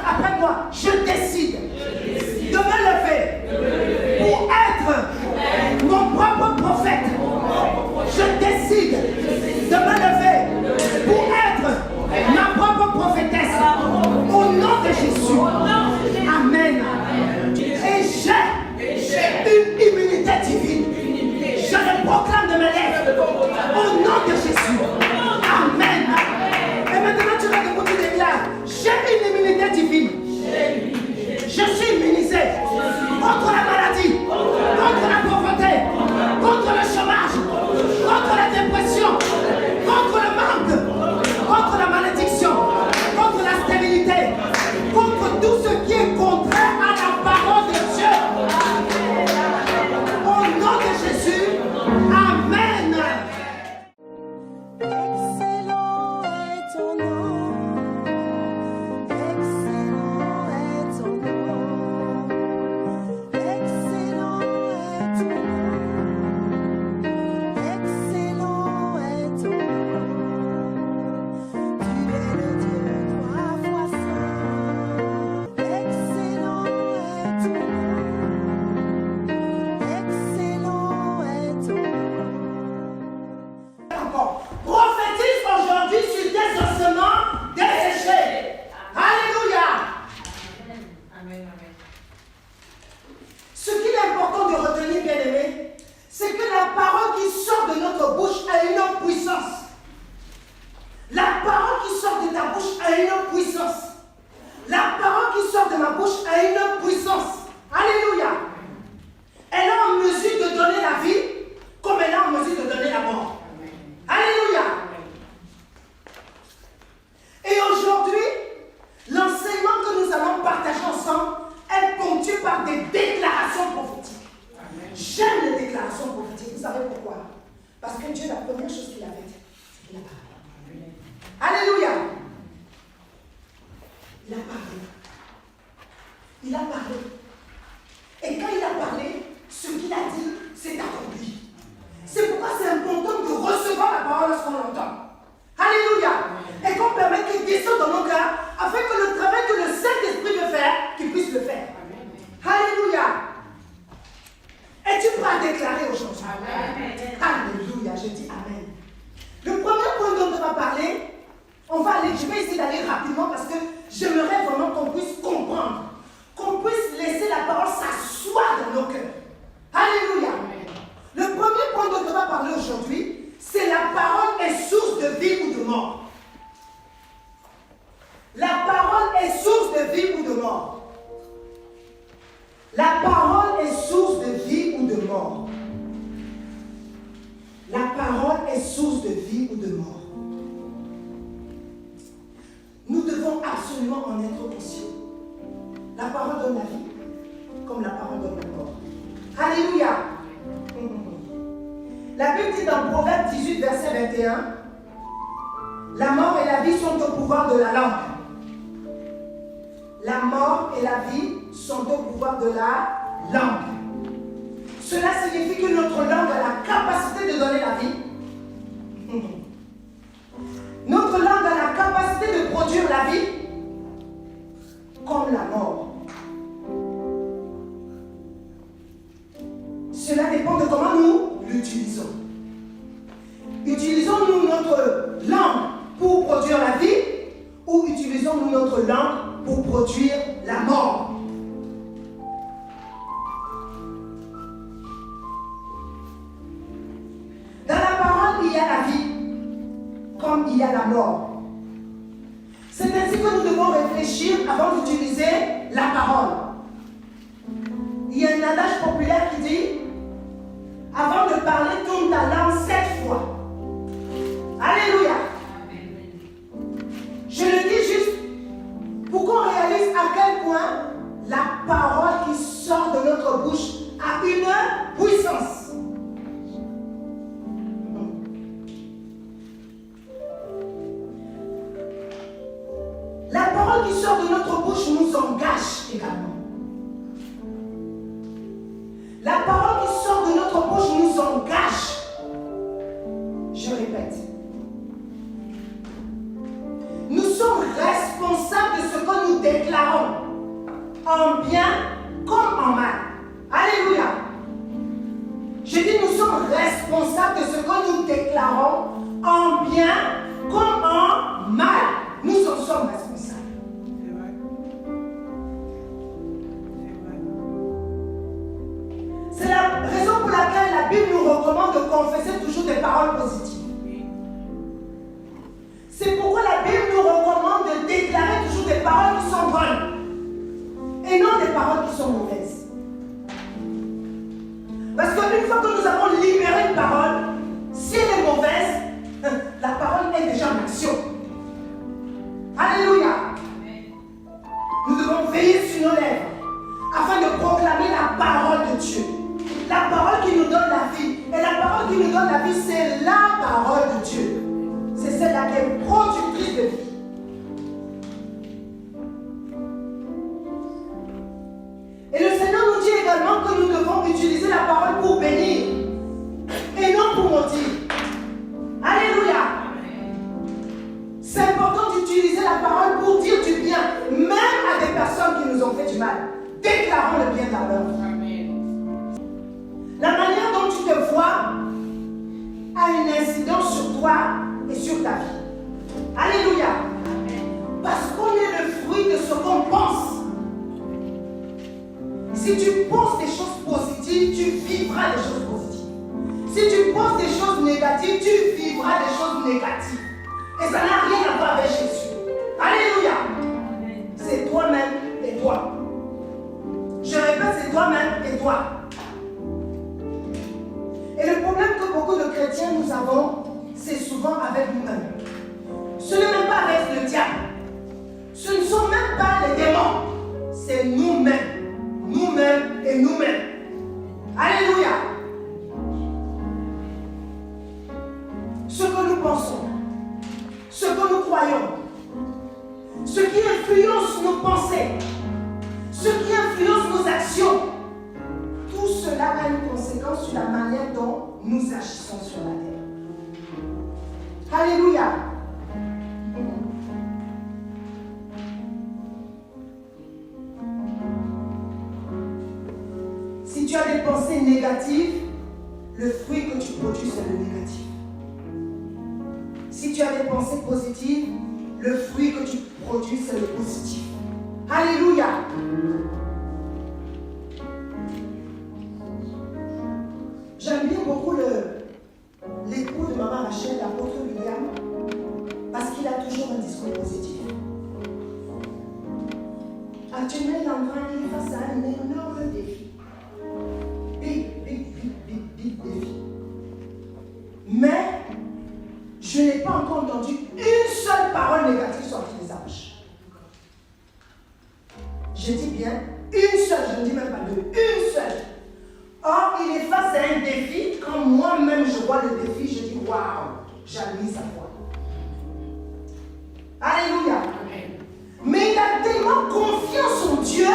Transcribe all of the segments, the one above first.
après moi. Je décide de me lever pour être mon propre prophète. Je décide de me lever pour être ma propre prophétesse. Au nom de Jésus. Amen. Et j'ai une immunité divine. Je le proclame de mes lèvres. Au nom de Jésus. Amen. Et maintenant tu vas debout, tu déclares, j'ai une immunité divine. Je suis immunisé contre la maladie, contre la pauvreté, contre le chômage, contre la dépression, contre le manque, contre la malédiction, contre la stérilité, contre tout ce qui est contraire à la parole de Dieu. Au nom de Jésus, Amen. Excellent est ton nom. Excellent est ton nom. Excellent est ton nom. Excellent est ton nom. Tu es le Dieu 3 fois saint. Excellent est ton nom. Excellent est ton nom. Encore. Prophétise aujourd'hui sur tes ossements desséchés. Alléluia. Ce qu'il est important de retenir, bien-aimé, c'est que la parole qui sort de notre bouche a une puissance. La parole qui sort de ta bouche a une puissance. La parole qui sort de ma bouche a une puissance. Alléluia. Elle est en mesure de donner la vie comme elle est en mesure de donner la mort. Alléluia. Et aujourd'hui, l'enseignement que nous allons partager ensemble est ponctué par des déclarations prophétiques. J'aime les déclarations prophétiques. Vous savez pourquoi? Parce que Dieu, la première chose qu'il a faite, c'est qu'il a parlé. Alléluia. Il a parlé. Il a parlé. Et quand il a parlé, ce qu'il a dit, c'est accompli. C'est pourquoi c'est important de recevoir la parole lorsqu'on l'entend. Alléluia. Et qu'on permette qu'il descende dans nos cœurs afin que le travail que le Saint-Esprit veut faire, qu'il puisse le faire. Alléluia. Es-tu prêt à déclarer aujourd'hui? Alléluia. Je dis Amen. Le premier point dont on va parler, je vais essayer d'aller rapidement parce que j'aimerais vraiment qu'on puisse comprendre, qu'on puisse laisser la parole s'asseoir dans nos cœurs. Alléluia. Le premier point dont on va parler aujourd'hui, c'est la parole est source de vie ou de mort. La parole est source de vie ou de mort. La parole est source de vie ou de mort. La parole est source de vie ou de mort. Nous devons absolument en être conscients. La parole donne la vie, comme la parole donne la mort. Alléluia. La Bible dit dans Proverbe 18, verset 21, la mort et la vie sont au pouvoir de la langue. La mort et la vie sont au pouvoir de la langue. Cela signifie que notre langue a la capacité de donner la vie. Notre langue a la capacité de produire la vie comme la mort. Cela dépend de comment nous l'utilisons. Utilisons-nous notre langue pour produire la vie ou utilisons-nous notre langue pour produire la mort? Dans la parole, il y a la vie, comme il y a la mort. C'est ainsi que nous devons réfléchir avant d'utiliser la parole. Il y a un adage populaire qui dit: avant de parler, tourne ta langue 7 fois. Alléluia. Je le dis juste pour qu'on réalise à quel point la parole qui sort de notre bouche a une puissance. La parole qui sort de notre bouche nous engage également. La parole qui sort de notre bouche nous engage. Je répète. Nous sommes responsables de ce que nous déclarons en bien comme en mal. Alléluia. Je dis, nous sommes responsables de ce que nous déclarons en bien comme en mal. Nous en sommes responsables. C'est la raison pour laquelle la Bible nous recommande de confesser toujours des paroles positives. C'est pourquoi la Bible nous recommande de déclarer toujours des paroles qui sont bonnes et non des paroles qui sont mauvaises. Parce qu'une fois que nous avons libéré une parole, si elle est mauvaise, la parole est déjà en action. Alléluia. Nous devons veiller sur nos lèvres afin de proclamer la parole de Dieu. La parole qui nous donne la vie. Et la parole qui nous donne la vie, c'est la parole de Dieu. C'est celle-là qui est productrice de vie. Et le Seigneur nous dit également que nous devons utiliser la parole pour bénir et non pour maudire. Alléluia. C'est important d'utiliser la parole pour dire du bien, même à des personnes qui nous ont fait du mal. Déclarons le bien de leur vie. La manière dont tu te vois a une incidence sur toi et sur ta vie. Alléluia. Parce qu'on est le fruit de ce qu'on pense. Si tu penses des choses positives, tu vivras des choses positives. Si tu penses des choses négatives, tu vivras des choses négatives. Et ça n'a rien à voir avec Jésus. Alléluia. C'est toi-même et toi. Je répète, c'est toi-même et toi. Et le problème que beaucoup de chrétiens nous avons, c'est souvent avec nous-mêmes. Ce n'est même pas avec le diable. Ce ne sont même pas les démons. C'est nous-mêmes. Nous-mêmes et nous-mêmes. Alléluia. Ce que nous pensons, ce que nous croyons, ce qui influence nos pensées, ce qui influence nos actions, tout cela a une conséquence sur la manière dont nous agissons sur la terre. Alléluia. Si tu as des pensées négatives, le fruit que tu produis, c'est le négatif. Si tu as des pensées positives, le fruit que tu produis, c'est le positif. Alléluia. J'aime bien beaucoup l'époux de maman Rachel, l'apôtre William, parce qu'il a toujours un discours positif. Actuellement, il est en train de faire face à un énorme défi. Big défi. Mais je n'ai pas encore entendu une seule parole négative sortir de sa bouche. Je dis bien une seule, je ne dis même pas deux, une seule. Or, il est face à un défi. Quand moi-même je vois le défi, je dis waouh, j'admire sa foi. Alléluia. Mais il a tellement confiance en Dieu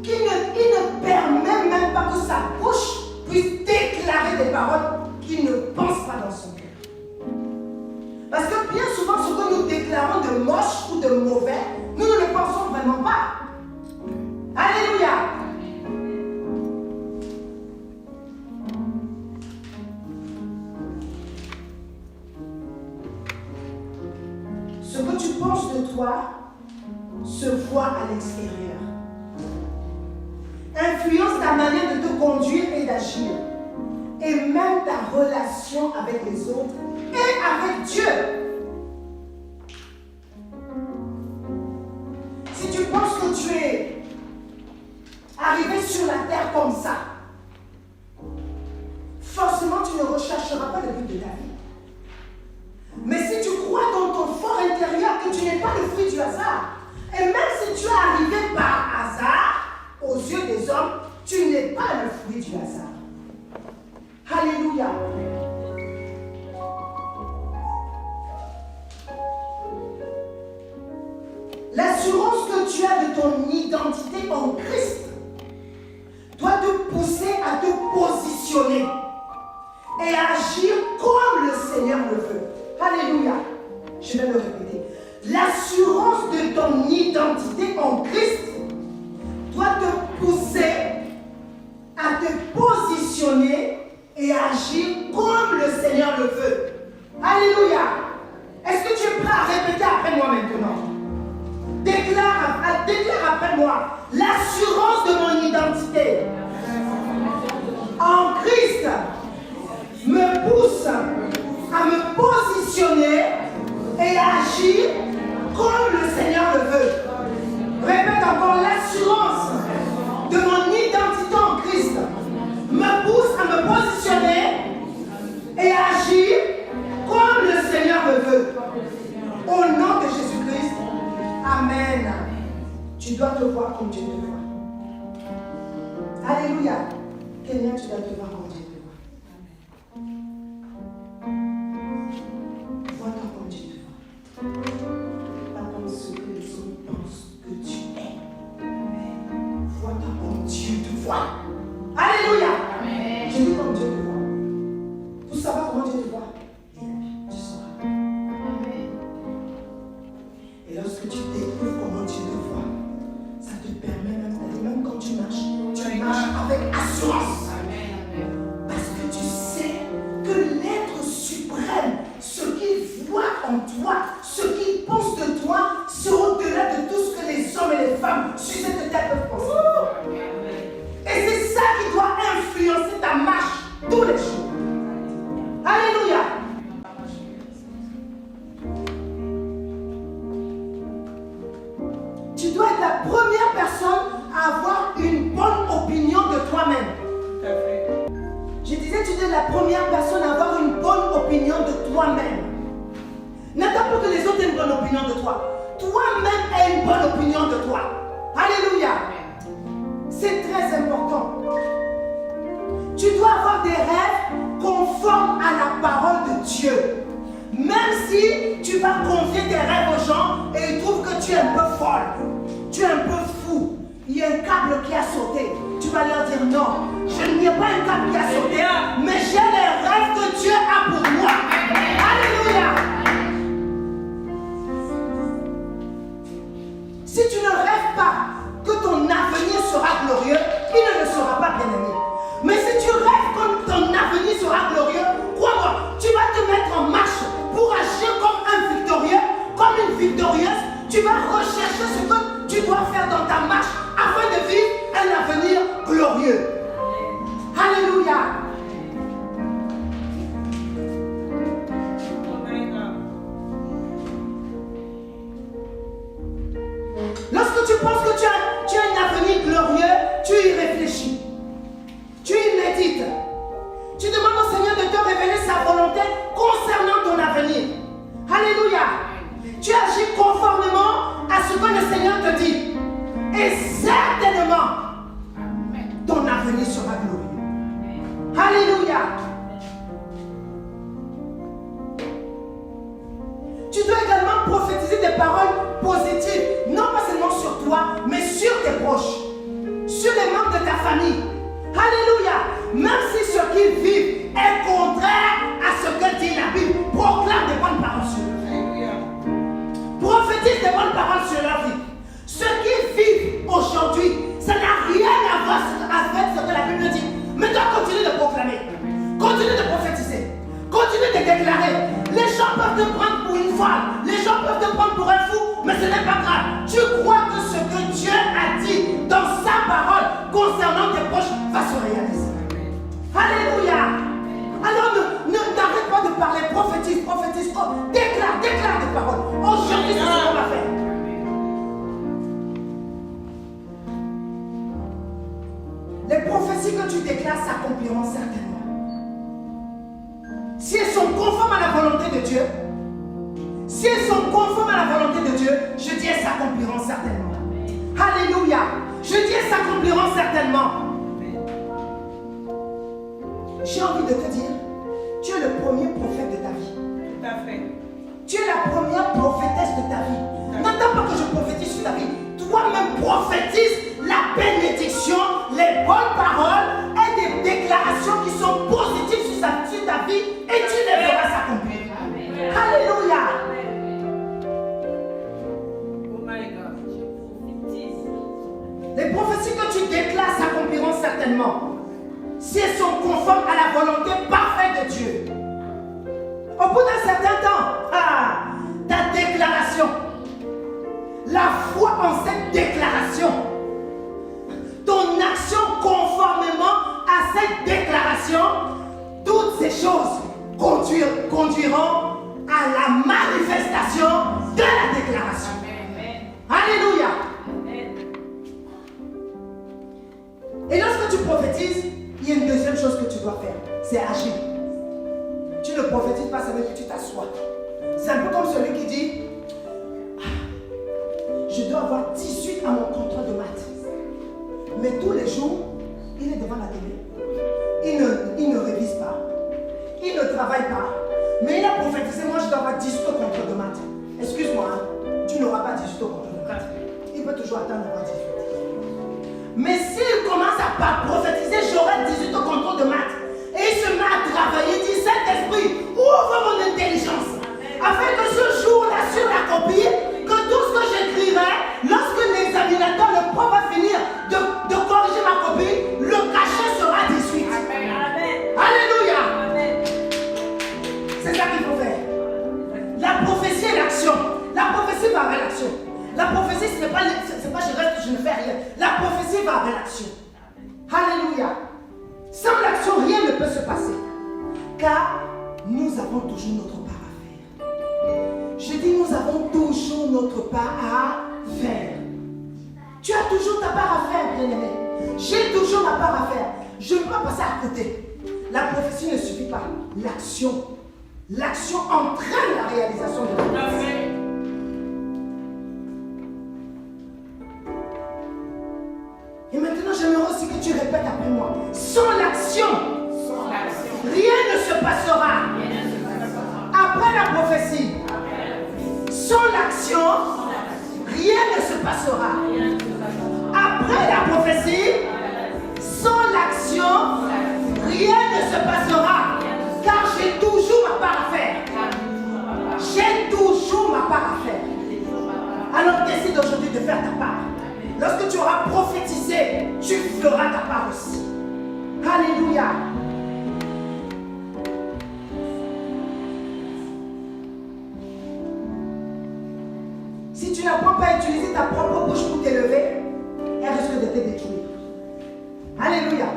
qu'il ne permet même pas que sa bouche puisse déclarer des paroles qu'il ne pense pas dans son cœur. Parce que bien souvent, ce que nous déclarons de moche ou de mauvais, nous ne le pensons vraiment pas. Alléluia. Ce que tu penses de toi se voit à l'extérieur. Influence ta manière de te conduire et d'agir. Et même ta relation avec les autres et avec Dieu. Si tu penses que tu es arrivé sur la terre comme ça, forcément tu ne rechercheras pas le but de ta vie. Mais si tu crois dans ton fort intérieur que tu n'es pas le fruit du hasard, et même si tu es arrivé par hasard aux yeux des hommes, tu n'es pas le fruit du hasard. Alléluia. L'assurance que tu as de ton identité en Christ doit te pousser à te positionner et à agir comme le Seigneur le veut. Alléluia. Je vais le répéter. L'assurance de ton identité en Christ voir l'assurance de mon identité en Christ me pousse à me positionner et à agir comme le Seigneur le veut. Répète encore, l'assurance de mon identité en Christ me pousse à me positionner et à agir comme le Seigneur le veut. Au nom de Jésus-Christ, Amen. Tu dois te voir comme Dieu te voit. Alléluia. Kenya, tu dois te voir comme Dieu te voit. Vois-toi comme Dieu te voit. Pas comme ce que les hommes pensent que tu es. Vois-toi comme Dieu te voit. Alléluia. Amen. Je dis comme Dieu te voit. Pour savoir comment Dieu te voit, tu sauras. Et lorsque tu découvres comment Dieu te voit, ça te permet même quand tu marches avec assurance. Parce que tu sais que l'être suprême, ce qu'il voit en toi, ce qu'il pense de toi, c'est au-delà de tout ce que les hommes et les femmes sur cette terre peuvent penser. Et c'est ça qui doit influencer ta marche tous les jours. Alléluia. Tu dois être la première personne à avoir une bonne opinion de toi-même. Je disais, tu dois être la première personne à avoir une bonne opinion de toi-même. N'attends pas que les autres aient une bonne opinion de toi. Toi-même as une bonne opinion de toi. Alléluia. C'est très important. Tu dois avoir des rêves conformes à la parole de Dieu. Même si tu vas confier tes rêves aux gens et ils trouvent que tu es un peu folle, tu es un peu fou, il y a un câble qui a sauté, tu vas leur dire non, je n'y ai pas un câble qui a sauté, mais j'ai les rêves que Dieu a pour moi. Alléluia. Si tu ne rêves pas que ton avenir sera glorieux, il ne le sera pas, bien aimé. Mais si tu rêves que ton avenir sera glorieux, crois-moi, tu vas te mettre en marche pour agir comme un victorieux, comme une victorieuse. Tu vas rechercher ce que tu dois faire dans ta marche afin de vivre un avenir glorieux. Alléluia. Lorsque tu penses que tu as un avenir glorieux, tu y réfléchis. Tu y médites. Tu demandes au Seigneur de te révéler sa volonté concernant ton avenir. Alléluia. Tu agis conformément à ce que le Seigneur te dit. Et certainement, ton avenir sera glorieux. Alléluia. Tu dois également prophétiser des paroles positives, non pas seulement sur toi, mais sur tes proches, sur les membres de ta famille. Alléluia. Même si ce qu'ils vivent est contraire à ce que dit la Bible, proclame des bonnes paroles sur eux. Prophétise des bonnes paroles sur leur vie. Ce qu'ils vivent aujourd'hui, ça n'a rien à voir avec ce que la Bible dit. Mais toi, continue de proclamer. Continue de prophétiser. Continue de déclarer. Les gens peuvent te prendre pour une folle. Les gens peuvent te prendre pour un fou. Mais ce n'est pas grave. Tu crois que ce que Dieu a dit dans sa parole concernant tes proches va se réaliser. Alléluia. Alors n'arrête pas de parler. Prophétise. Oh, déclare des paroles. Aujourd'hui, c'est ce qu'on va faire. Les prophéties que tu déclares s'accompliront certainement. Si elles sont conformes à la volonté de Dieu, si elles sont conformes à la volonté de Dieu, je dis elles s'accompliront certainement. Alléluia. Je dis elles s'accompliront certainement. J'ai envie de te dire, tu es le premier prophète de ta vie. Tout à fait. Tu es la première prophétesse de ta vie. N'attends pas que je prophétise sur ta vie. Toi-même prophétise la bénédiction, les bonnes paroles et des déclarations qui sont positives sur ta vie et tu les verras s'accomplir. Alléluia. Oh my God, je prophétise. Les prophéties que tu déclares s'accompliront certainement si elles sont conformes à la volonté parfaite de Dieu. Au bout d'un certain temps, ta déclaration, la foi en cette déclaration cette déclaration, toutes ces choses conduiront à la manifestation de la déclaration. Alléluia. Et lorsque tu prophétises, il y a une deuxième chose que tu dois faire, c'est agir. Tu ne prophétises pas, ça veut dire que tu t'assois. C'est un peu comme celui qui dit, je dois avoir 18 à mon contrôle de maths. Mais tous les jours, il est devant la télé. Il ne révise pas. Il ne travaille pas. Mais il a prophétisé, moi je dois avoir 18 au contrôle de maths. Excuse-moi, hein, tu n'auras pas 18 au contrôle de maths. Il peut toujours attendre d'avoir 18. Mais s'il commence à prophétiser, j'aurai 18 au contrôle de maths. Et il se met à travailler, il dit, Saint-Esprit, ouvre mon intelligence. Afin que ce jour-là, sur la copie, que tout ce que j'écrirai, lorsque l'examinateur, le prof va finir de corriger ma copie, le cachet sera 18. Amen. Alléluia. Amen. C'est ça qu'il faut faire. La prophétie et l'action. La prophétie va avec l'action. La prophétie, ce n'est pas je reste, je ne fais rien. La prophétie va avec l'action. Alléluia. Sans l'action, rien ne peut se passer. Car nous avons toujours notre part à faire. Je dis, nous avons toujours notre part à faire. Tu as toujours ta part à faire, bien-aimé. J'ai toujours ma part à faire. Je ne peux pas passer à côté. La prophétie ne suffit pas. L'action. L'action entraîne la réalisation de la prophétie. Et maintenant, j'aimerais aussi que tu répètes après moi. Sans l'action, rien ne se passera. Après la prophétie, sans l'action, rien ne se passera. Après la prophétie, sans l'action, rien ne se passera. Car j'ai toujours ma part à faire. J'ai toujours ma part à faire. Alors décide aujourd'hui de faire ta part. Lorsque tu auras prophétisé, tu feras ta part aussi. Alléluia. Si tu n'apprends pas à utiliser ta propre bouche pour t'élever, elle risque de te détruire. Alléluia.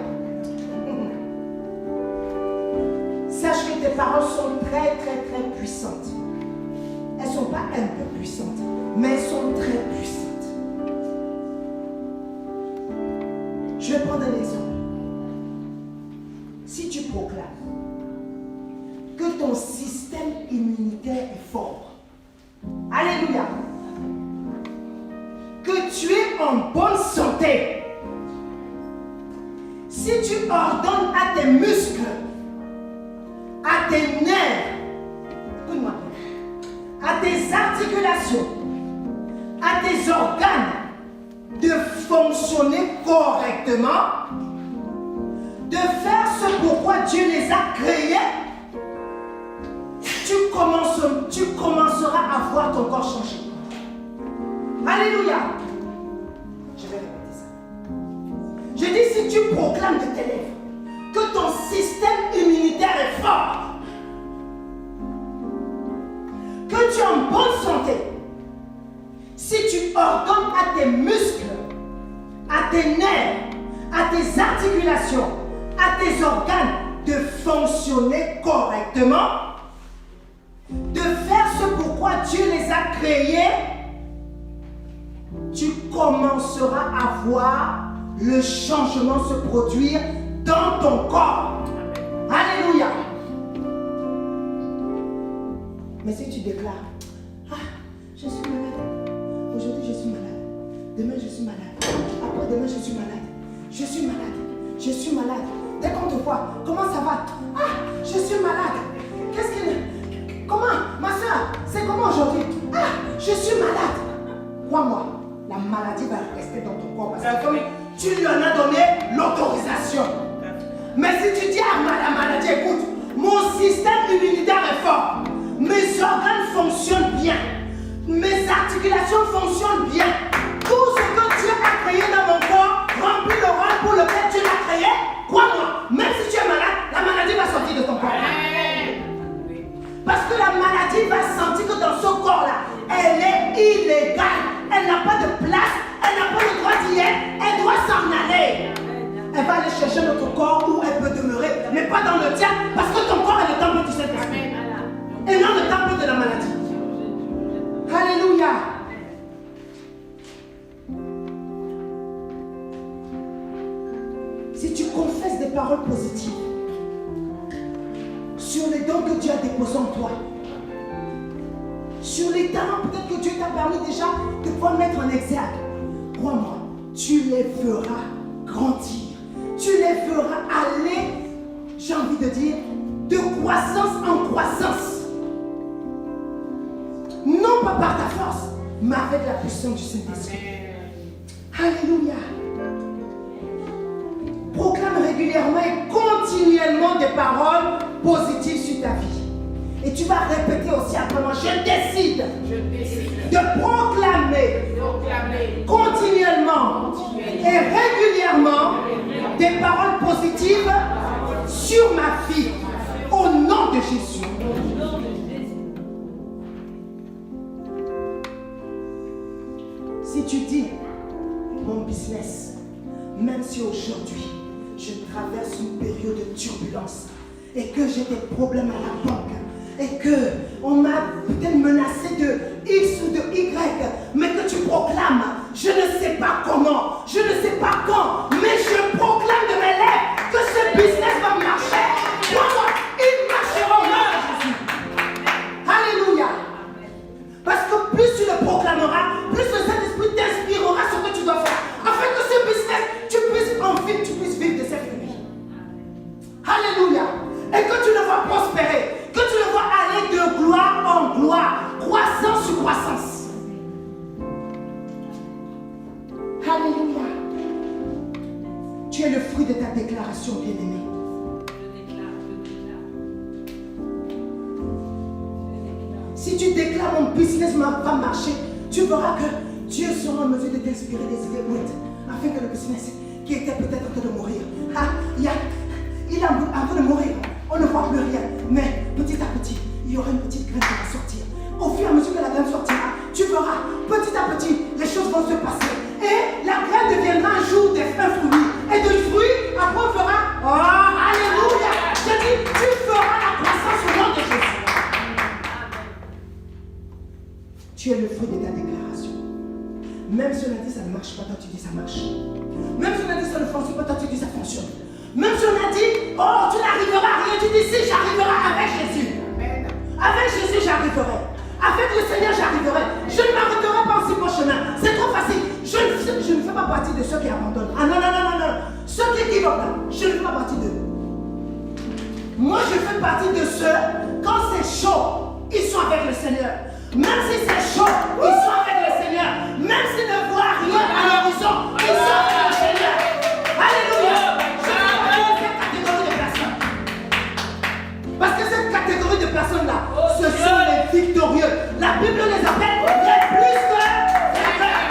Sache que tes paroles sont très puissantes. Elles ne sont pas un peu puissantes, mais elles sont très puissantes. Je vais prendre un exemple. Si tu proclames que ton système immunitaire est fort, alléluia, que tu es en bonne santé, si tu ordonnes à tes muscles, à tes nerfs, écoute-moi, à tes articulations, à tes organes, de fonctionner correctement, de faire ce pourquoi Dieu les a créés, tu commenceras à voir ton corps changer. Alléluia. Je vais répéter ça. Je dis, si tu proclames de tes lèvres que ton système immunitaire est fort, que tu es en bonne santé, si tu ordonnes à tes muscles, à tes nerfs, à tes articulations, à tes organes de fonctionner correctement, de faire ce pourquoi Dieu les a créés, tu commenceras à voir le changement se produire dans ton corps. Alléluia. Mais si tu déclares, je suis malade, aujourd'hui je suis malade, demain je suis malade, après demain je suis malade, je suis malade, je suis malade. Dès qu'on te voit, comment ça va? Je suis malade. Qu'est-ce qu'il... Comment? Ma soeur, c'est comment aujourd'hui? Je suis malade. Crois-moi, la maladie va rester dans ton corps parce que tu lui en as donné l'autorisation. Mais si tu dis à la maladie, écoute, mon système immunitaire est fort, mes organes fonctionnent bien, mes articulations fonctionnent bien, tout ce que Dieu a créé dans mon corps remplit le rôle pour lequel tu l'as créé, crois-moi, même si tu es malade, la maladie va sortir de ton corps. Parce que la maladie va sentir que dans ce corps-là, elle est illégale. Elle n'a pas de place, elle n'a pas le droit d'y être, elle doit s'en aller. Elle va aller chercher notre corps où elle Si tu confesses des paroles positives sur les dons que Dieu a déposés en toi, sur les talents peut-être que Dieu t'a permis déjà de pouvoir mettre en exergue, crois-moi, tu les feras grandir. Tu les feras aller, j'ai envie de dire, de croissance en croissance. Non pas par ta force, mais avec la puissance du Saint-Esprit. Alléluia. Proclame régulièrement et continuellement des paroles positives sur ta vie. Et tu vas répéter aussi après moi, je décide de proclamer continuellement et régulièrement des paroles positives sur ma vie. Au nom de Jésus. Si tu dis, mon business, même si aujourd'hui je traverse une période de turbulence et que j'ai des problèmes à la banque et que on m'a peut-être menacé de X ou de Y, mais que tu proclames, je ne sais pas comment, je ne sais pas quand, mais je proclame de mes lèvres que ce business va marcher. Moi, il marchera au nom de Jésus. Alléluia. Parce que plus tu le proclameras, plus le Saint-Esprit t'inspirera ce que tu dois faire. Afin que ce business, tu puisses vivre de cette vie. Alléluia. Et que tu le vois prospérer. Que tu le vois aller de gloire en gloire. Croissance sur croissance. Alléluia. Tu es le fruit de ta déclaration, bien-aimé. Si tu déclares mon business va marcher, tu verras que Dieu sera en mesure de t'inspirer des idées brutes afin que le business qui était peut-être en train de mourir, il est en train de mourir, on ne voit plus rien, mais petit à petit, il y aura une petite graine qui va sortir. Au fur et à mesure que la graine sortira, tu verras, petit à petit, les choses vont se passer. Et la graine deviendra un jour un fruit. Et de fruit, après on fera, oh, alléluia. Je dis, tu feras la croissance au nom de Jésus. Tu es le fruit de ta déclaration. Même si on a dit ça ne marche pas, toi tu dis ça marche. Même si on a dit ça ne fonctionne pas, toi tu dis ça fonctionne. Même si on a dit, oh tu n'arriveras à rien, tu dis si j'arriverai avec Jésus. Avec Jésus j'arriverai. Avec le Seigneur j'arriverai. Je ne m'arrêterai pas en si bon chemin. C'est trop facile. Je ne fais pas partie de ceux qui abandonnent. Ah non, non, non, non, non. Ceux qui équivocent là, je ne fais pas partie d'eux. Moi je fais partie de ceux, quand c'est chaud, ils sont avec le Seigneur. Même si c'est chaud, ils sont avec le Seigneur. Même s'ils ne voient rien à l'horizon, ils sont avec le Seigneur. Alléluia. Je fais partie de cette catégorie de personnes. Parce que cette catégorie de personnes-là, ce sont les victorieux. La Bible les appelle les plus que vainqueurs.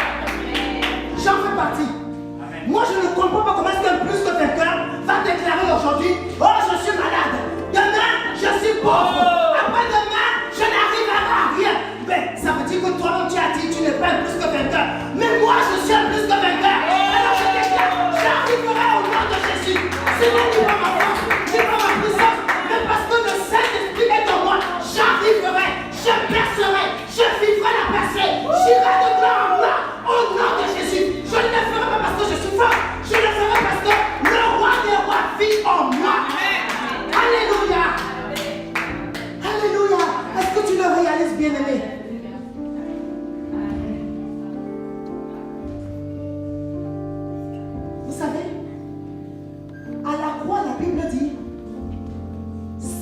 J'en fais partie. Moi, je ne comprends pas comment est-ce qu'un plus que vainqueur va déclarer aujourd'hui, oh, je suis malade. Demain, je suis pauvre. Après-demain, je n'arriverai à rien. Mais ça veut dire que toi-même, tu as dit, tu n'es pas un plus que vainqueur. Mais moi, je suis un plus que vainqueur. Alors je déclare, j'arriverai au nom de Jésus. Ce n'est pas ma force, ce n'est pas ma puissance, mais parce que le Saint-Esprit est en moi, j'arriverai, je percerai, je vivrai la percée, j'irai de gloire en gloire au nom de Jésus. Je ne le ferai pas parce que je suis fort, je le ferai parce que le roi des rois vit en moi. Alléluia. Alléluia. Est-ce que tu le réalises, bien-aimé? Vous savez, à la croix, la Bible dit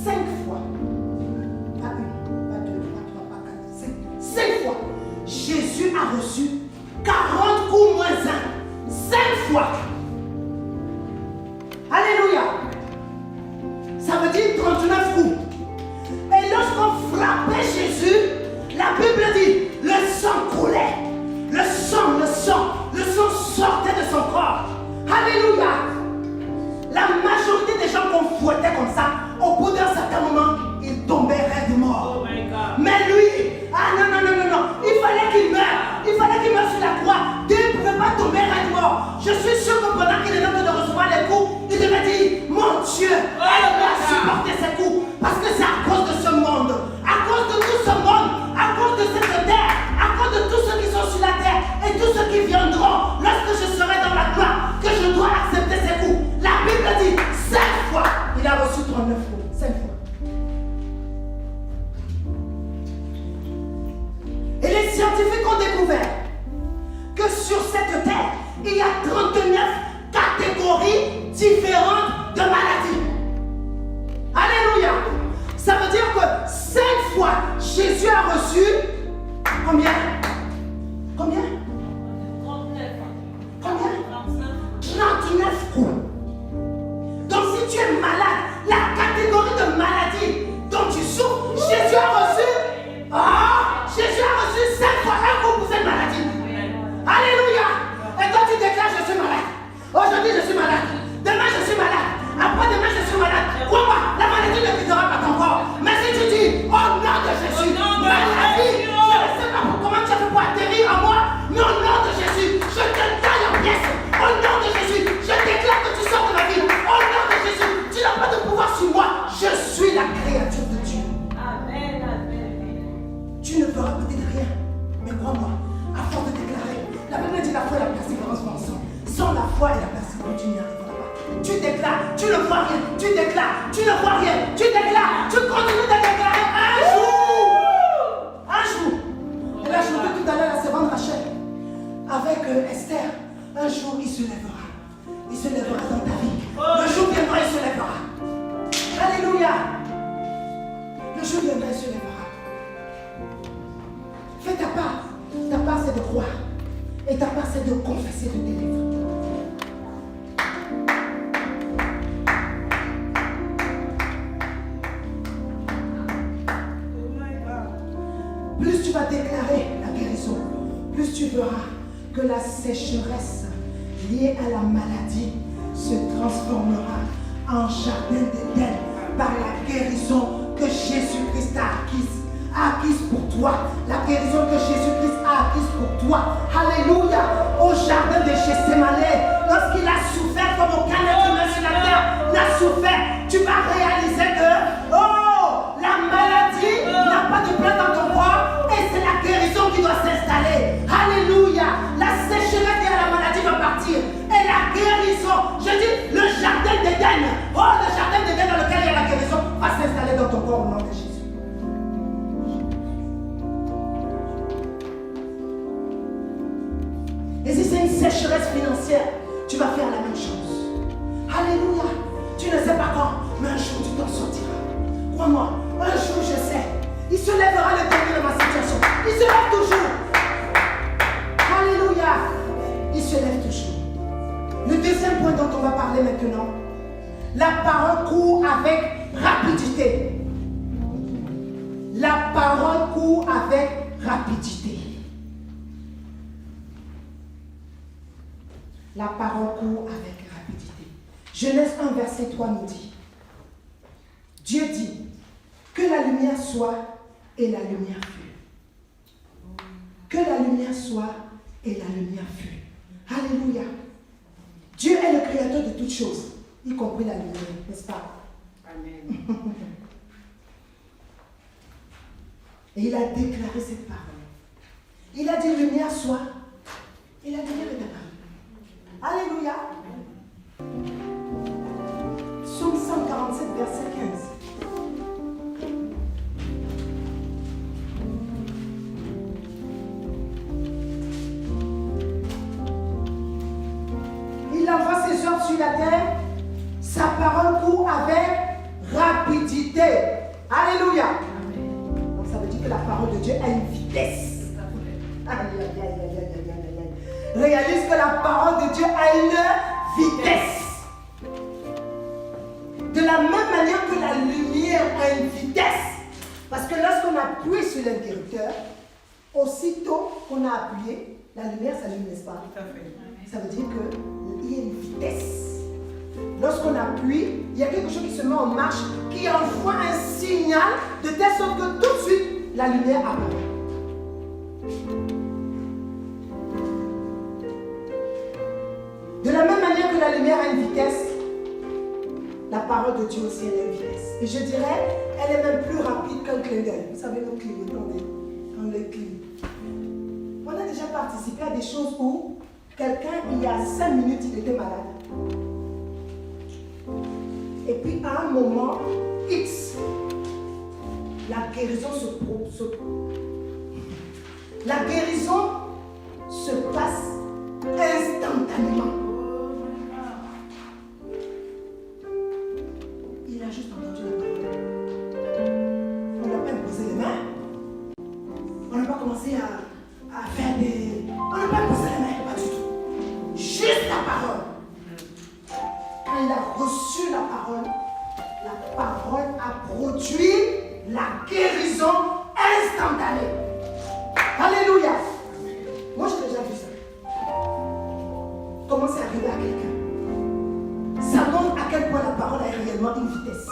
5 fois, pas une, pas deux, pas trois, pas quatre, 5 fois, Jésus a reçu 40 coups moins 1, 5 fois. Alléluia. Ça veut dire 39 coups. Et lorsqu'on frappait Jésus, la Bible dit, le sang coulait. Le sang sortait de son corps. Alléluia. La majorité des gens qu'on fouettait comme ça, au bout d'un certain moment, ils tombaient raides morts. Mais lui, ah non, non, non, non, non, il fallait qu'il meure. Il fallait qu'il meure sur la croix. Dieu ne pouvait pas tomber raide mort. Je suis sûr que pendant qu'il est en train de recevoir les coups, il devait dire, mon Dieu, aide-moi à supporter ces coups. Parce que c'est à cause de ce monde, à cause de tout ce monde, à cause de cette terre, à cause de tous ceux qui sont sur la terre et tous ceux qui viendront lorsque je serai dans la gloire, que je dois accepter ces coups. La Bible sur cette terre, il y a 39 catégories différentes de maladies. Alléluia. Ça veut dire que 5 fois, Jésus a reçu combien? Combien? 39 coups. Donc si tu es malade, la catégorie de maladie dont tu souffres, Jésus a reçu 5 fois un coup pour cette maladie. Alléluia. Et toi tu déclares je suis malade. Aujourd'hui je suis malade. Demain je suis malade. Après demain je suis malade. Crois-moi, la maladie ne quittera pas ton corps. Mais si tu dis au nom de Jésus, maladie, je ne sais pas comment tu as fait pour atterrir en moi, mais au nom de Jésus, je te taille en pièces. Au nom de Jésus, je déclare que tu sors de ma vie. Au nom de Jésus, tu n'as pas de pouvoir sur moi. Je suis la créature de Dieu. Amen, amen. Tu ne feras peut-être rien, mais crois-moi, à force de déclarer, la Bible dit la foi et la persévérance vont ensemble. Sans la foi et la persévérance, tu n'y arriveras pas. Tu déclares, tu ne vois rien, tu déclares, tu ne vois rien, tu déclares, tu continues de déclarer un jour. Elle a chanté tout à l'heure la servante Rachel avec Esther. Un jour, il se lèvera. Il se lèvera dans ta vie. Le jour viendra, il se lèvera. Alléluia. Le jour viendra, il se lèvera. Fais ta part. Ta part, c'est de croire. Et ta part, c'est de confesser, de délivrer. Plus tu vas déclarer la guérison, plus tu verras que la sécheresse liée à la maladie se transformera en jardin d'Éden par la guérison que Jésus-Christ a acquise pour toi. La guérison que Jésus-Christ a acquise pour toi. Alléluia. Au jardin de Gethsémane, lorsqu'il a souffert comme aucun être humain sur la terre n'a souffert, tu vas réaliser que la maladie n'a pas de place dans ton corps et c'est la guérison qui doit s'installer. Alléluia. La sécheresse et la maladie va partir et la guérison, je dis le jardin d'Éden, le jardin d'Éden dans lequel il y a la guérison va s'installer dans ton corps au nom de Jésus. Et si c'est une sécheresse financière, tu vas faire la même chose. Alléluia. Tu ne sais pas quand, mais un jour tu t'en sortiras. Crois-moi, un jour je sais. Il se lèvera le dernier de ma situation. Il se lève toujours. Alléluia. Il se lève toujours. Le deuxième point dont on va parler maintenant, la parole court avec rapidité. La parole court avec rapidité. La parole court avec rapidité. Genèse 1, verset 3 nous dit, Dieu dit, que la lumière soit et la lumière fut. Que la lumière soit et la lumière fut. Alléluia. Dieu est le créateur de toutes choses, y compris la lumière, n'est-ce pas? Amen. Et il a déclaré cette parole. Il a dit lumière soit et la lumière est apparue. Alléluia. Psaume 147, verset 15. Il envoie ses ordres sur la terre. Sa parole court avec rapidité. Alléluia. Donc ça veut dire que la parole de Dieu a une vitesse. Réalise que la parole de Dieu a une vitesse. De la même manière que la lumière a une vitesse. Parce que lorsqu'on appuie sur l'interrupteur, aussitôt qu'on a appuyé, la lumière s'allume, n'est-ce pas? Tout à fait. Ça veut dire qu'il y a une vitesse. Lorsqu'on appuie, il y a quelque chose qui se met en marche, qui envoie un signal de telle sorte que tout de suite, la lumière apparaît. De la même manière que la lumière a une vitesse, la parole de Dieu aussi a une vitesse. Et je dirais, elle est même plus rapide qu'un clin d'œil. Vous savez, nos clignotants, on les cligne. On a déjà participé à des choses où quelqu'un, il y a 5 minutes, il était malade. Et puis à un moment X, la guérison la guérison se passe parole a produit la guérison instantanée. Alléluia. Moi, j'ai déjà vu ça. Comment c'est arrivé à quelqu'un? Ça montre à quel point la parole a réellement une vitesse.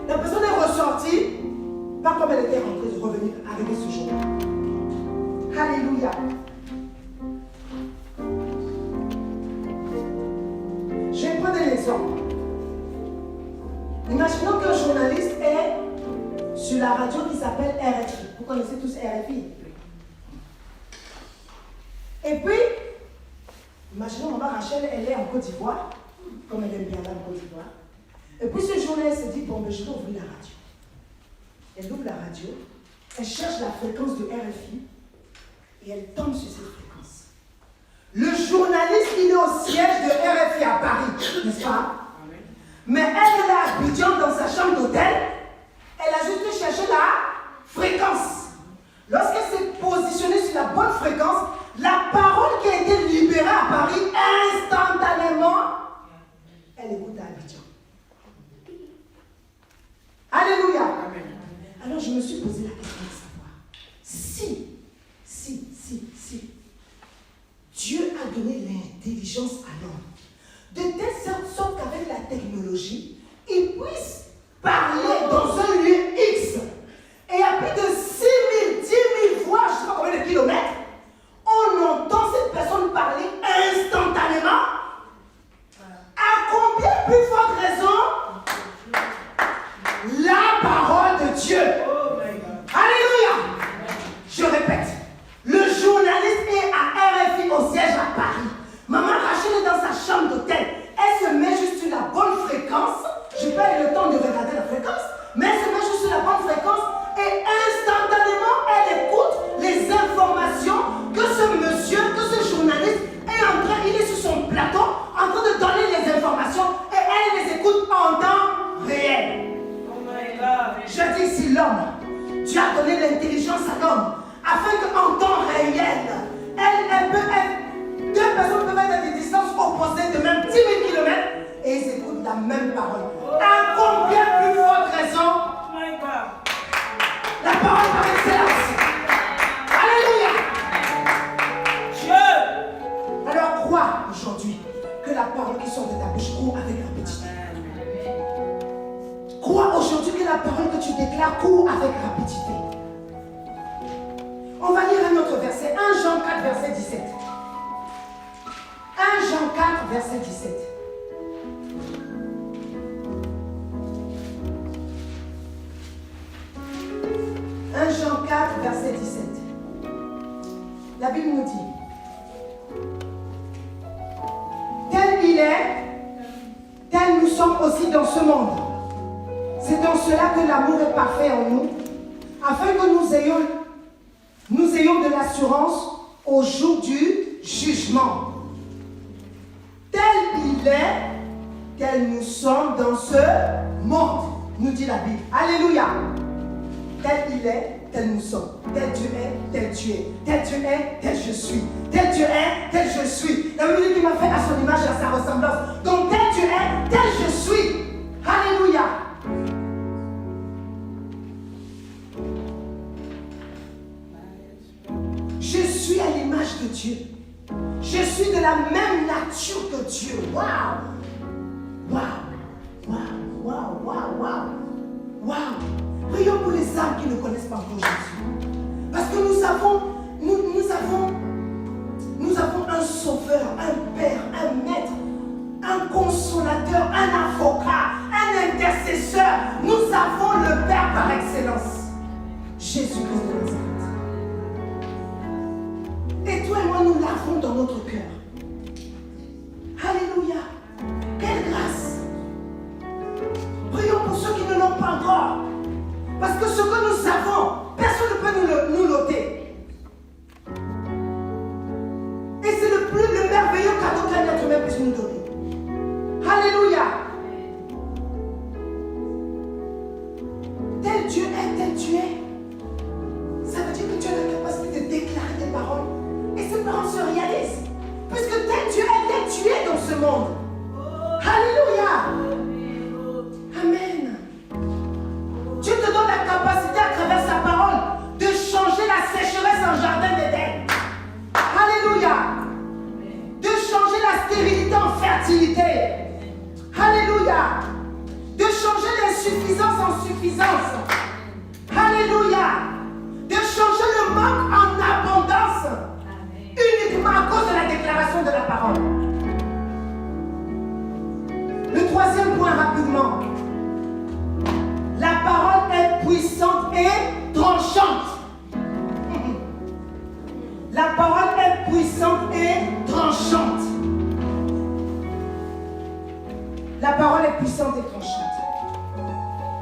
La personne est ressortie, pas comme elle était rentrée, de revenir, arriver ce jour. Alléluia. Je vais prendre un exemple. Imaginons qu'un journaliste est sur la radio qui s'appelle RFI. Vous connaissez tous RFI. Et puis, imaginons maman Rachel, elle est en Côte d'Ivoire, comme elle aime bien là en Côte d'Ivoire. Et puis ce jour-là, elle se dit, bon, ben, je vais ouvrir la radio. Elle ouvre la radio, elle cherche la fréquence de RFI et elle tombe sur cette fréquence. Le journaliste, il est au siège de RFI à Paris, n'est-ce pas? Mais elle est à Abidjan dans sa chambre d'hôtel, elle a juste cherché la fréquence. Lorsqu'elle s'est positionnée sur la bonne fréquence, la parole qui a été libérée à Paris, instantanément, elle écoute à Abidjan. Alléluia. Amen. Alors je me suis posé la question de savoir si Dieu a donné l'intelligence à l'homme de telle sorte qu'avec la technologie, il puisse parler dans un lieu X et à plus de 6 000, 10 000 voix, je ne sais pas combien de kilomètres, on entend cette personne parler instantanément. À combien plus forte raison la parole de Dieu. Alléluia. Je répète, le journaliste est à RFI au siège à Paris. Maman Rachel est dans sa chambre d'hôtel. Elle se met juste sur la bonne fréquence. Je n'ai pas eu le temps de regarder la fréquence, mais elle se met juste sur la bonne fréquence et instantanément elle écoute les informations que ce monsieur, que ce journaliste est en train, il est sur son plateau en train de donner les informations et elle les écoute en temps réel. Je dis ici l'homme, Dieu a donné l'intelligence à l'homme afin qu'en temps réel, deux personnes peuvent être à des distances opposées de même 10 000 km et ils écoutent la même parole. À combien plus forte raison la parole par excellence. Alléluia. Dieu. Alors crois aujourd'hui que la parole qui sort de ta bouche court avec rapidité. Crois aujourd'hui que la parole que tu déclares court avec rapidité. On va lire un autre verset, 1 Jean 4, verset 17. 1 Jean 4, verset 17. Jean 4, verset 17. La Bible nous dit, tel il est, tel nous sommes aussi dans ce monde. C'est dans cela que l'amour est parfait en nous, afin que nous ayons de l'assurance au jour du jugement. Tel il est, tel nous sommes dans ce monde, nous dit la Bible. Alléluia. Tel il est, tel nous sommes. Tel Dieu est, tel tu es. Tel Dieu est, tel je suis. Tel Dieu est, tel je suis. La Bible dit qu'il m'a fait à son image et à sa ressemblance. Donc tel Dieu est, tel je suis. Alléluia. Je suis à l'image de Dieu. Je suis de la même nature que Dieu. Waouh! Waouh! Waouh! Waouh! Waouh! Waouh! Waouh! Prions pour les âmes qui ne connaissent pas encore Jésus. Parce que nous avons un sauveur, un père, un maître, un consolateur, un avocat, un intercesseur. Nous avons le Père par excellence. Jésus-Christ de Nazareth. Et toi et moi, nous l'avons dans notre cœur. Alléluia. Quelle grâce. Prions pour ceux qui ne l'ont pas encore. Parce que ce que nous avons, personne ne peut nous l'ôter. Et c'est le merveilleux cadeau qu'un être humain puisse nous donner. Alléluia. Tel Dieu est, tel tu es. Ça veut dire que tu as la capacité de déclarer des paroles. Et ces paroles se réalisent. Puisque tel Dieu est, tel tu es dans ce monde. Alléluia. Amen. Dieu te donne la capacité à travers sa parole de changer la sécheresse en jardin d'Éden. Alléluia. De changer la stérilité en fertilité. Alléluia. De changer l'insuffisance en suffisance. Alléluia. De changer le manque en abondance. Uniquement à cause de la déclaration de la parole. Le troisième point rapidement. La parole est puissante et tranchante. La parole est puissante et tranchante. La parole est puissante et tranchante.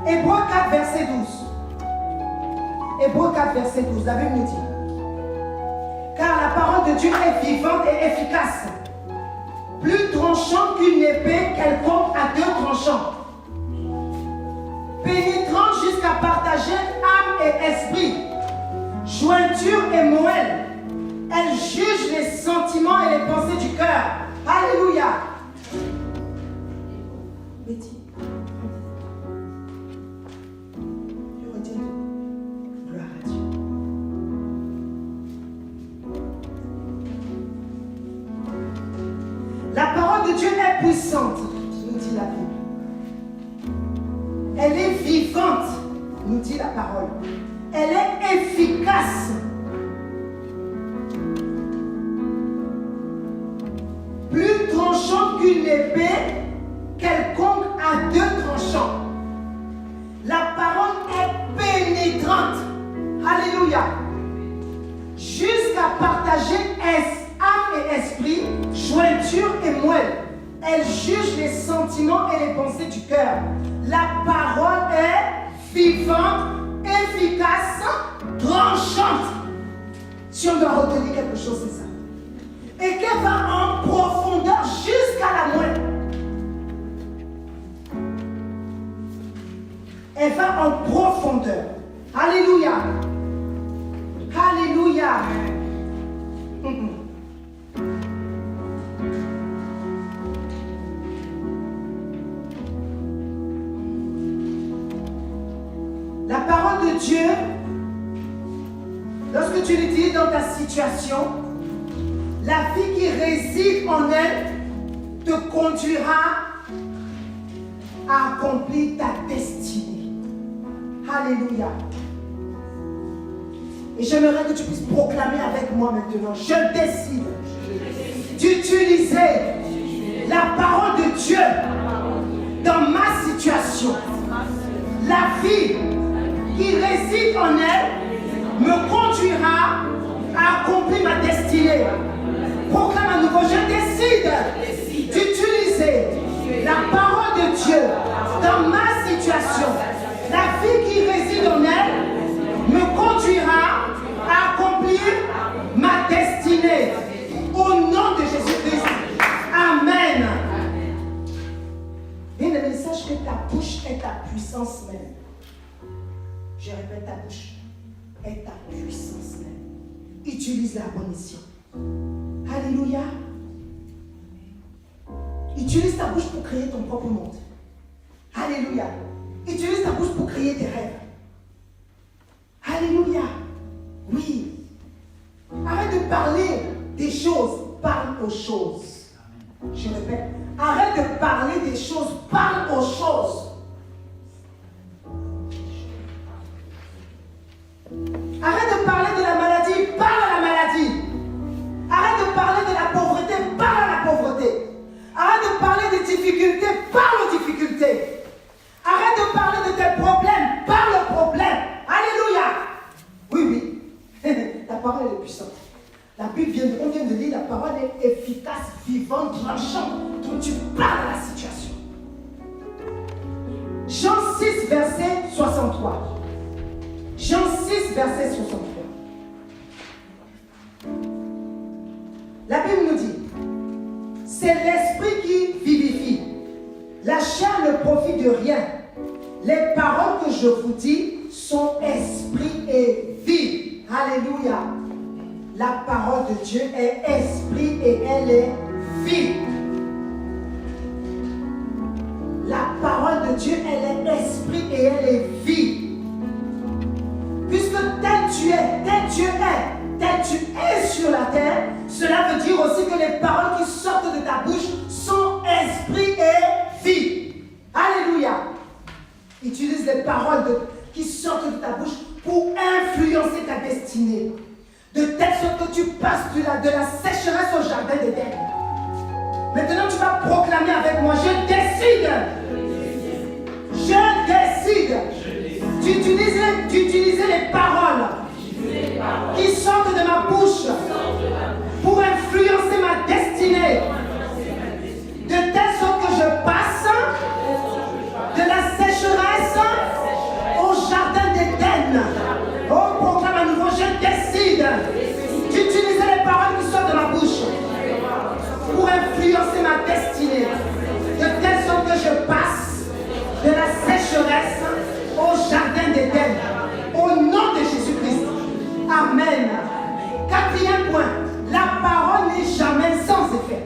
Hébreux 4, verset 12. Hébreux 4, verset 12. La Bible nous dit. Car la parole de Dieu est vivante et efficace, plus tranchante qu'une épée quelconque à deux tranchants, pénétrant jusqu'à partager âme et esprit, jointure et moelle. Elle juge les sentiments et les pensées du cœur. Alléluia. Betty. Je retiens tout. Gloire à Dieu. La parole de Dieu est puissante, nous dit la Bible. Elle est vivante, nous dit la parole. Elle est efficace. Plus tranchante qu'une épée quelconque à deux tranchants. La parole est pénétrante. Alléluia. Jusqu'à partager âme et esprit, jointure et moelle. Elle juge les sentiments et les pensées du cœur. La parole est vivante, efficace, tranchante. Si on doit retenir quelque chose, c'est ça. Et qu'elle va en profondeur jusqu'à la moelle. Elle va en profondeur. Alléluia. Alléluia. La parole de Dieu, lorsque tu l'utilises dans ta situation, la vie qui réside en elle te conduira à accomplir ta destinée. Alléluia. Et j'aimerais que tu puisses proclamer avec moi maintenant. Je décide d'utiliser la parole de Dieu dans ma situation. La vie qui réside en elle me conduira à accomplir ma destinée. Proclame à nouveau, je décide d'utiliser la parole de Dieu dans ma situation. La vie qui réside en elle me conduira à accomplir ma destinée. Au nom de Jésus-Christ. Amen. Bien-aimé, sache que ta bouche est ta puissance même. Je répète, ta bouche est ta puissance même. Utilise-la à bon escient. Alléluia. Utilise ta bouche pour créer ton propre monde. Alléluia. Utilise ta bouche pour créer tes rêves. Alléluia. Oui. Arrête de parler des choses. Parle aux choses. Je répète. Arrête de parler des choses. Parle aux choses. Arrête de parler de la maladie. Parle à la maladie. Arrête de parler de la pauvreté. Parle à la pauvreté. Arrête de parler des difficultés. Parle aux difficultés. Arrête de parler de tes problèmes. Parle aux problèmes. Alléluia. Oui, oui. La parole est puissante. La Bible on vient de lire, la parole est efficace, vivante, tranchante. Donc tu parles à la situation. Jean 6, verset 63. Jean 6, verset 63. La Bible nous dit, c'est l'esprit qui vivifie. La chair ne profite de rien. Les paroles que je vous dis sont esprit et vie. Alléluia. La parole de Dieu est esprit et elle est vie. de Dieu, elle est esprit et elle est vie. Puisque tel tu es sur la terre, cela veut dire aussi que les paroles qui sortent de ta bouche sont esprit et vie. Alléluia. Utilise les paroles qui sortent de ta bouche pour influencer ta destinée. De telle sorte que tu passes de la sécheresse au jardin d'Éden. Maintenant, tu vas proclamer avec moi, je décide. Je décide. D'utiliser les paroles qui sortent de ma bouche pour influencer ma destinée. De telle sorte que je passe de la sécheresse au jardin d'Éden. Oh, proclame à nouveau, je décide d'utiliser les paroles qui sortent de ma bouche pour influencer ma destinée. De telle sorte que je passe de la sécheresse au jardin d'Éden. Au nom de Jésus-Christ. Amen. Quatrième point, la parole n'est jamais sans effet.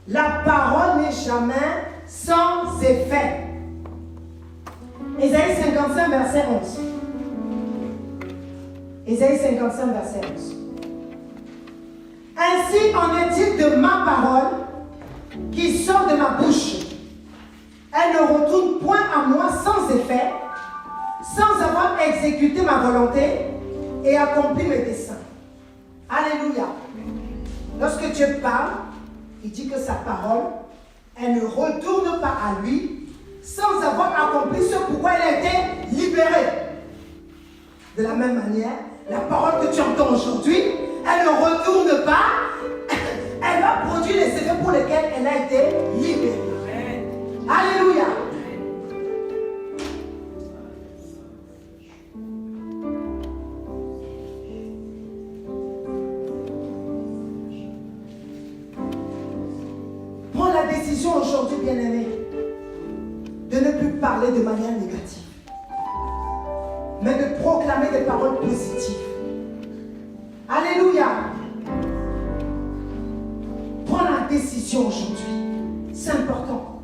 La parole n'est jamais sans effet. Ésaïe 55, verset 11. Ésaïe 55, verset 11. Ainsi en est-il de ma parole qui sort de ma bouche. Elle ne retourne point à moi sans effet, sans avoir exécuté ma volonté et accompli mes desseins. Alléluia. Lorsque Dieu parle, il dit que sa parole, elle ne retourne pas à lui sans avoir accompli ce pourquoi elle a été libérée. De la même manière, la parole que tu entends aujourd'hui, elle ne retourne pas, elle va produire les effets pour lesquels elle a été libérée. Alléluia. Prends la décision aujourd'hui, bien-aimé, de ne plus parler de manière négative, mais de proclamer des paroles positives. Alléluia. Prends la décision aujourd'hui. C'est important.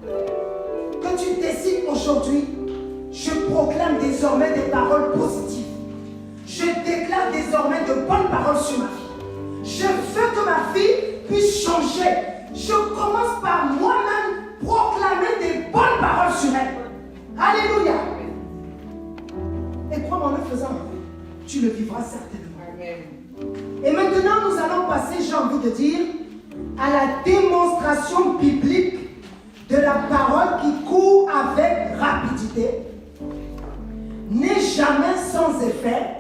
Que tu décides aujourd'hui, je proclame désormais des paroles positives. Je déclare désormais de bonnes paroles sur ma vie. Je veux que ma vie puisse changer. Je commence par moi-même proclamer des bonnes paroles sur elle. Alléluia. Et crois-moi, en le faisant, tu le vivras certainement. Et maintenant, nous allons passer, j'ai envie de dire, à la démonstration biblique de la parole qui court avec rapidité, n'est jamais sans effet,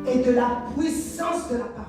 et de la puissance de la parole.